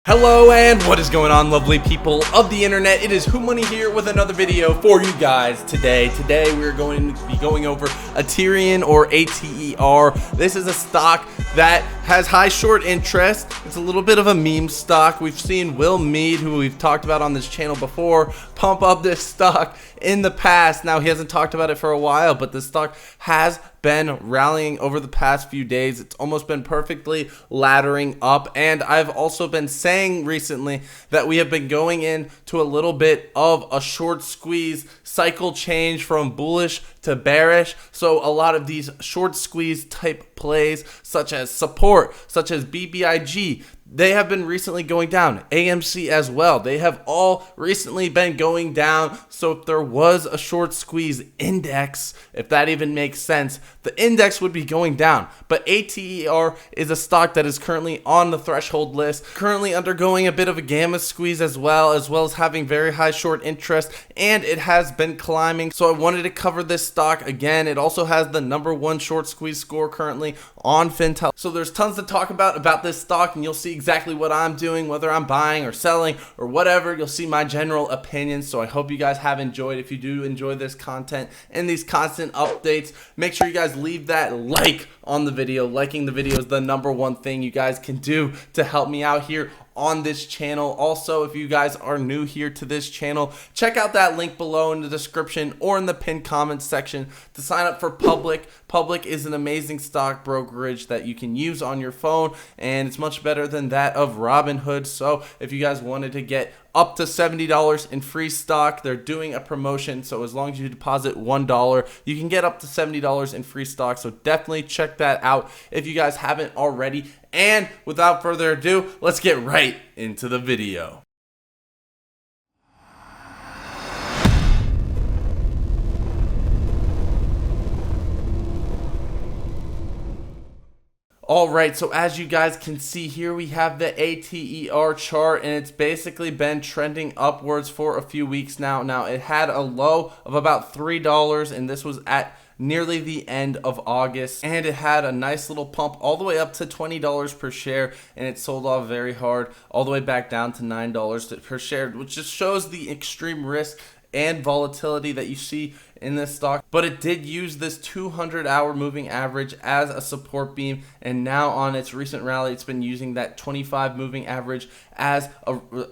Hello and what is going on, lovely people of the internet? It is Who Money here with another video for you guys today. Today we're going to be going over Aterian or ATER. This is a stock that has high short interest. It's a little bit of a meme stock. We've seen Will Mead, who we've talked about on this channel before, pump up this stock in the past. Now he hasn't talked about it for a while, but this stock has been rallying over the past few days. It's almost been perfectly laddering up, and I've also been saying recently that we have been going into a little bit of a short squeeze cycle change from bullish to bearish. So a lot of these short squeeze type plays, such as support, such as bbig, they have been recently going down. AMC as well. They have all recently been going down. So if there was a short squeeze index, if that even makes sense, the index would be going down. But ATER is a stock that is currently on the threshold list, currently undergoing a bit of a gamma squeeze as well as having very high short interest, and it has been climbing. So I wanted to cover this stock again. It also has the #1 short squeeze score currently on Fintel. So there's tons to talk about this stock, and you'll see exactly what I'm doing, whether I'm buying or selling or whatever. You'll see my general opinions. So I hope you guys have enjoyed. If you do enjoy this content and these constant updates, make sure you guys leave that like on the video. Liking the video is the #1 thing you guys can do to help me out here on this channel. Also, if you guys are new here to this channel, check out that link below in the description or in the pinned comments section to sign up for Public. Public is an amazing stock brokerage that you can use on your phone, and it's much better than that of Robinhood. So if you guys wanted to get up to $70 in free stock, they're doing a promotion. So as long as you deposit $1, you can get up to $70 in free stock. So definitely check that out if you guys haven't already. And without further ado, let's get right into the video. Alright, so as you guys can see here, we have the Ater chart, and it's basically been trending upwards for a few weeks now. Now, it had a low of about $3, and this was at nearly the end of August, and it had a nice little pump all the way up to $20 per share, and it sold off very hard all the way back down to $9 per share, which just shows the extreme risk and volatility that you see in this stock. But it did use this 200-hour moving average as a support beam, and now on its recent rally, it's been using that 25 moving average as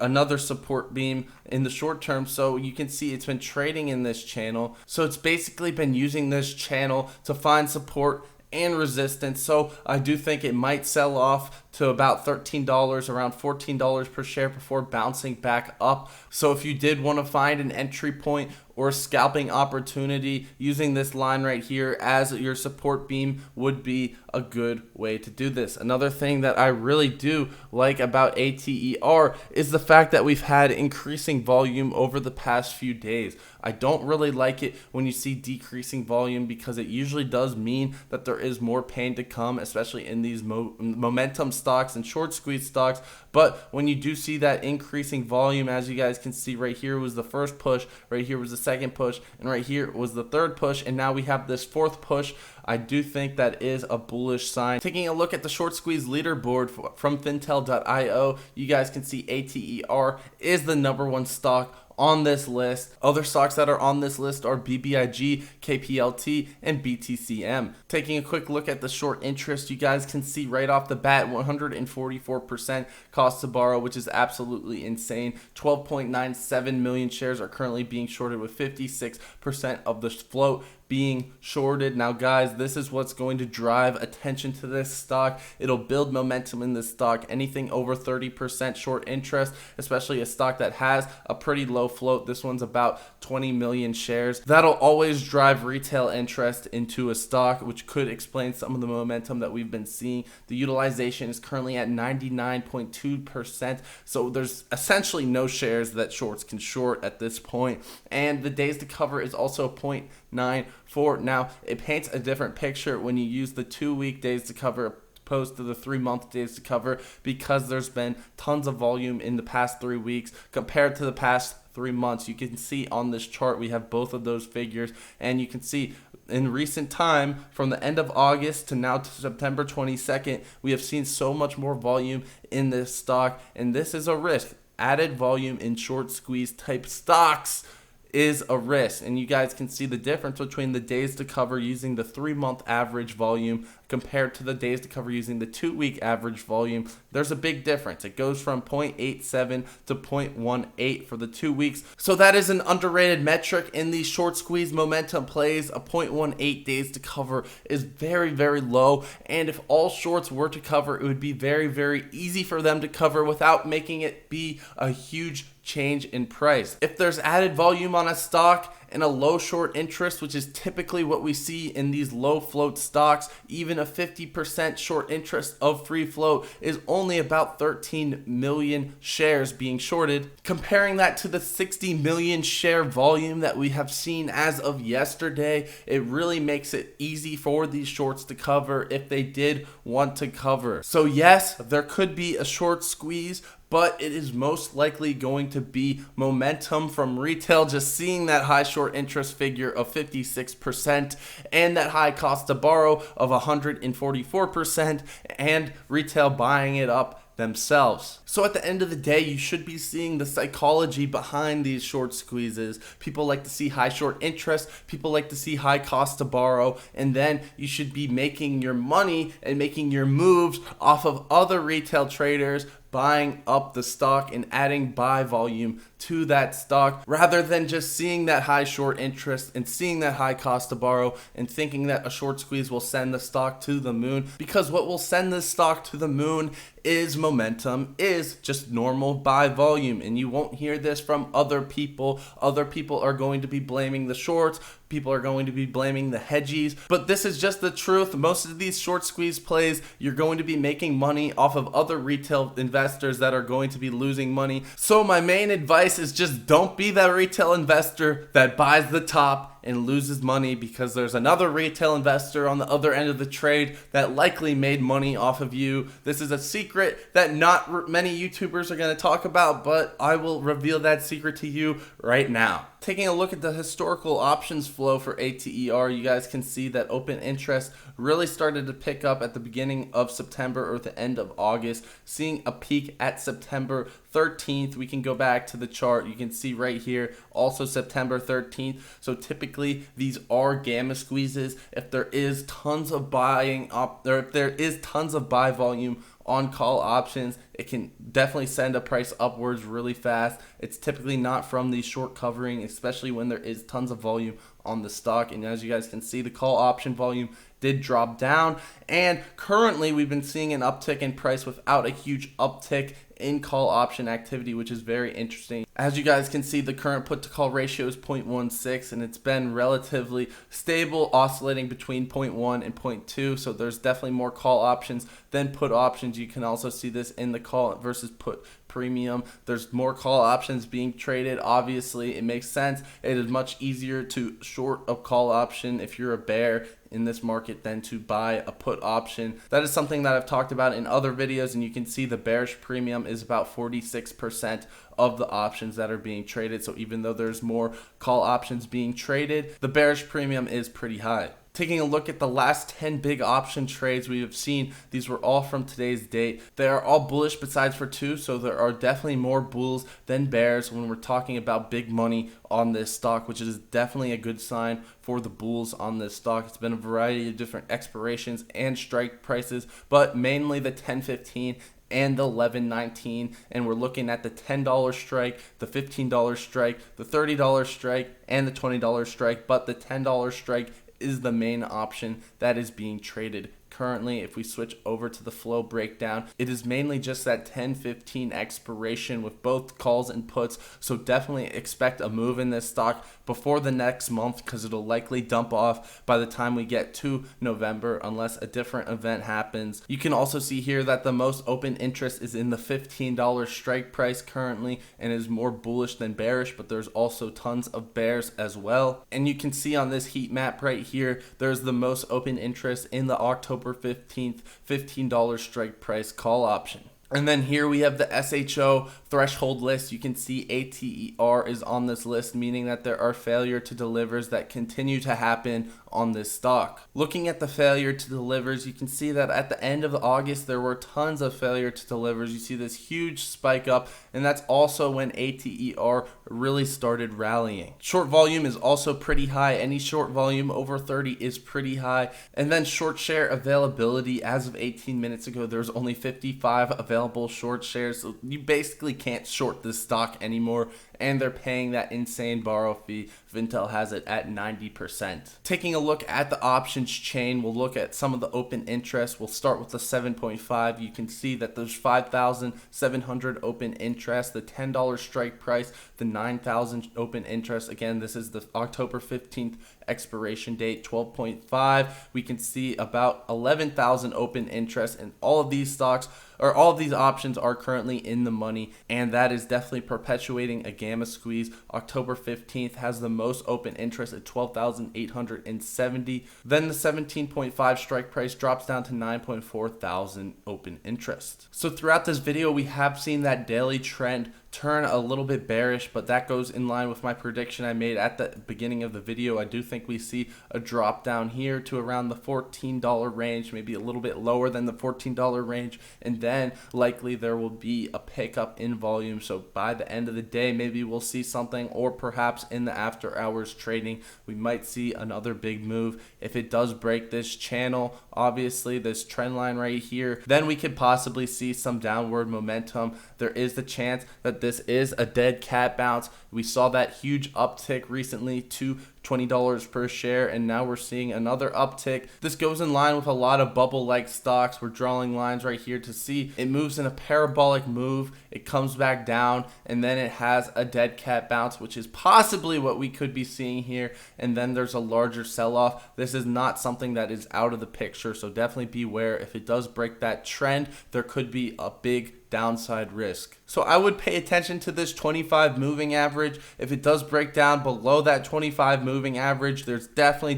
another support beam in the short term. So you can see it's been trading in this channel. So it's basically been using this channel to find support and resistance. So I do think it might sell off to about $13, around $14 per share before bouncing back up. So if you did want to find an entry point or a scalping opportunity, using this line right here as your support beam would be a good way to do this. Another thing that I really do like about ATER is the fact that we've had increasing volume over the past few days. I don't really like it when you see decreasing volume, because it usually does mean that there is more pain to come, especially in these momentum stocks and short squeeze stocks. But when you do see that increasing volume, as you guys can see right here was the first push, right here was the second push, and right here was the third push, and now we have this fourth push. I do think that is a bullish sign. Taking a look at the short squeeze leaderboard from fintel.io, you guys can see ATER is the #1 stock on this list. Other stocks that are on this list are bbig, KPLT, and BTCM. Taking a quick look at the short interest, you guys can see right off the bat 144% cost to borrow, which is absolutely insane. 12.97 million shares are currently being shorted, with 56% of the float being shorted. Now guys, this is what's going to drive attention to this stock. It'll build momentum in this stock. Anything over 30% short interest, especially a stock that has a pretty low float, this one's about 20 million shares, that'll always drive retail interest into a stock, which could explain some of the momentum that we've been seeing. The utilization is currently at 99.2%, so there's essentially no shares that shorts can short at this point, and the days to cover is also 0.94. Now, it paints a different picture when you use the 2-week days to cover opposed to the 3-month days to cover, because there's been tons of volume in the past 3 weeks compared to the past 3 months. You can see on this chart we have both of those figures, and you can see in recent time, from the end of August to now to September 22nd, we have seen so much more volume in this stock, and this is a risk. Added volume in short squeeze type stocks is a risk, and you guys can see the difference between the days to cover using the 3-month average volume compared to the days to cover using the 2-week average volume. There's a big difference. It goes from 0.87 to 0.18 for the 2 weeks. So that is an underrated metric in these short squeeze momentum plays. A 0.18 days to cover is very, very low, and if all shorts were to cover, it would be very, very easy for them to cover without making it be a huge change in price. If there's added volume on a stock and a low short interest, which is typically what we see in these low float stocks, even a 50% short interest of free float is only about 13 million shares being shorted. Comparing that to the 60 million share volume that we have seen as of yesterday, it really makes it easy for these shorts to cover if they did want to cover. So yes, there could be a short squeeze, but it is most likely going to be momentum from retail, just seeing that high short interest figure of 56% and that high cost to borrow of 144%, and retail buying it up themselves. So at the end of the day, you should be seeing the psychology behind these short squeezes. People like to see high short interest, people like to see high cost to borrow, and then you should be making your money and making your moves off of other retail traders buying up the stock and adding buy volume to that stock, rather than just seeing that high short interest and seeing that high cost to borrow and thinking that a short squeeze will send the stock to the moon. Because what will send this stock to the moon is momentum, is just normal buy volume, and you won't hear this from other people. Other people are going to be blaming the shorts, people are going to be blaming the hedgies, but this is just the truth. Most of these short squeeze plays, you're going to be making money off of other retail investors that are going to be losing money. So my main advice is just don't be that retail investor that buys the top and loses money, because there's another retail investor on the other end of the trade that likely made money off of you. This is a secret that not many YouTubers are going to talk about, but I will reveal that secret to you right now. Taking a look at the historical options flow for ATER, you guys can see that open interest really started to pick up at the beginning of September or the end of August, seeing a peak at September 13th. We can go back to the chart. You can see right here, also September 13th. So typically these are gamma squeezes. If there is tons of buying up, or if there is tons of buy volume on call options, it can definitely send a price upwards really fast. It's typically not from the short covering, especially when there is tons of volume on the stock. And as you guys can see, the call option volume did drop down, and currently we've been seeing an uptick in price without a huge uptick in call option activity, which is very interesting. As you guys can see, the current put to call ratio is 0.16, and it's been relatively stable, oscillating between 0.1 and 0.2. So there's definitely more call options than put options. You can also see this in the call versus put premium. There's more call options being traded. Obviously, it makes sense. It is much easier to short a call option if you're a bear in this market than to buy a put option. That is something that I've talked about in other videos, and you can see the bearish premium is about 46% of the options that are being traded. So even though there's more call options being traded, the bearish premium is pretty high. Taking a look at the last 10 big option trades we have seen, these were all from today's date. They are all bullish besides for two, so there are definitely more bulls than bears when we're talking about big money on this stock, which is definitely a good sign for the bulls on this stock. It's been a variety of different expirations and strike prices, but mainly the 10-15 and the 11.19, and we're looking at the $10 strike, the $15 strike, the $30 strike, and the $20 strike, but the $10 strike is the main option that is being traded currently. If we switch over to the flow breakdown, it is mainly just that 10-15 expiration with both calls and puts. So definitely expect a move in this stock before the next month, because it'll likely dump off by the time we get to November unless a different event happens. You can also see here that the most open interest is in the $15 strike price currently, and is more bullish than bearish, but there's also tons of bears as well. And you can see on this heat map right here, there's the most open interest in the October 15th $15 strike price call option. And then here we have the SHO threshold list. You can see ATER is on this list, meaning that there are failure to delivers that continue to happen on this stock. Looking at the failure to delivers, you can see that at the end of August there were tons of failure to delivers. You see this huge spike up, and that's also when ATER really started rallying. Short volume is also pretty high. Any short volume over 30 is pretty high. And then short share availability, as of 18 minutes ago, there's only 55 available short shares. So you basically can't short this stock anymore, and they're paying that insane borrow fee. Intel has it at 90%. Taking a look at the options chain, we'll look at some of the open interest. We'll start with the 7.5. You can see that there's 5,700 open interest, the $10 strike price, the 9,000 open interest. Again, this is the October 15th expiration date, 12.5. We can see about 11,000 open interest, and all of these stocks, or all of these options, are currently in the money, and that is definitely perpetuating a gamma squeeze. October 15th has the most open interest at 12,870. Then the 17.5 strike price drops down to 9.4 thousand open interest. So throughout this video, we have seen that daily trend turn a little bit bearish, but that goes in line with my prediction I made at the beginning of the video. I do think we see a drop down here to around the $14 range, maybe a little bit lower than the $14 range, and then likely there will be a pickup in volume. So by the end of the day, maybe we'll see something, or perhaps in the after hours trading, we might see another big move. If it does break this channel, obviously this trend line right here, then we could possibly see some downward momentum. There is the chance that this is a dead cat bounce. We saw that huge uptick recently to $20 per share, and now we're seeing another uptick. This goes in line with a lot of bubble-like stocks. We're drawing lines right here to see it moves in a parabolic move. It comes back down, and then it has a dead cat bounce, which is possibly what we could be seeing here, and then there's a larger sell-off. This is not something that is out of the picture, so definitely beware. If it does break that trend, there could be a big downside risk. So I would pay attention to this 25 moving average. If it does break down below that 25 moving average, there's definitely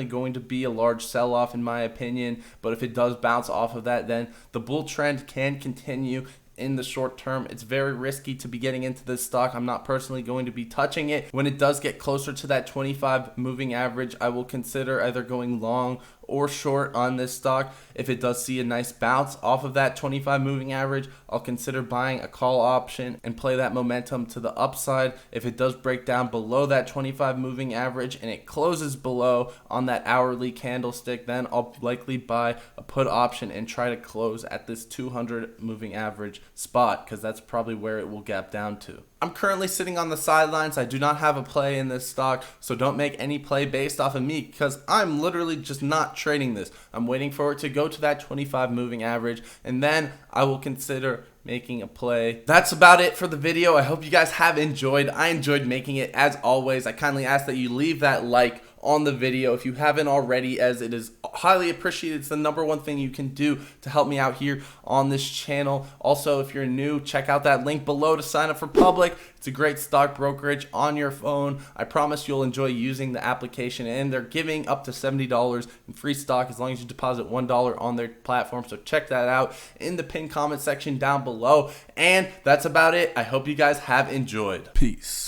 going to be a large sell-off in my opinion. But if it does bounce off of that, then the bull trend can continue. In the short term, it's very risky to be getting into this stock. I'm not personally going to be touching it. When it does get closer to that 25 moving average, I will consider either going long or short on this stock. If it does see a nice bounce off of that 25 moving average, I'll consider buying a call option and play that momentum to the upside. If it does break down below that 25 moving average and it closes below on that hourly candlestick, then I'll likely buy a put option and try to close at this 200 moving average spot, because that's probably where it will gap down to. I'm currently sitting on the sidelines. I do not have a play in this stock, so don't make any play based off of me, because I'm literally just not trading this. I'm waiting for it to go to that 25 moving average, and then I will consider making a play. That's about it for the video. I hope you guys have enjoyed. I enjoyed making it as always. I kindly ask that you leave that like on the video if you haven't already, as it is highly appreciated. It's the #1 thing you can do to help me out here on this channel. Also, if you're new, check out that link below to sign up for Public. It's a great stock brokerage on your phone. I promise you'll enjoy using the application, and they're giving up to $70 in free stock as long as you deposit $1 on their platform. So check that out in the pinned comment section down below. And that's about it. I hope you guys have enjoyed. Peace.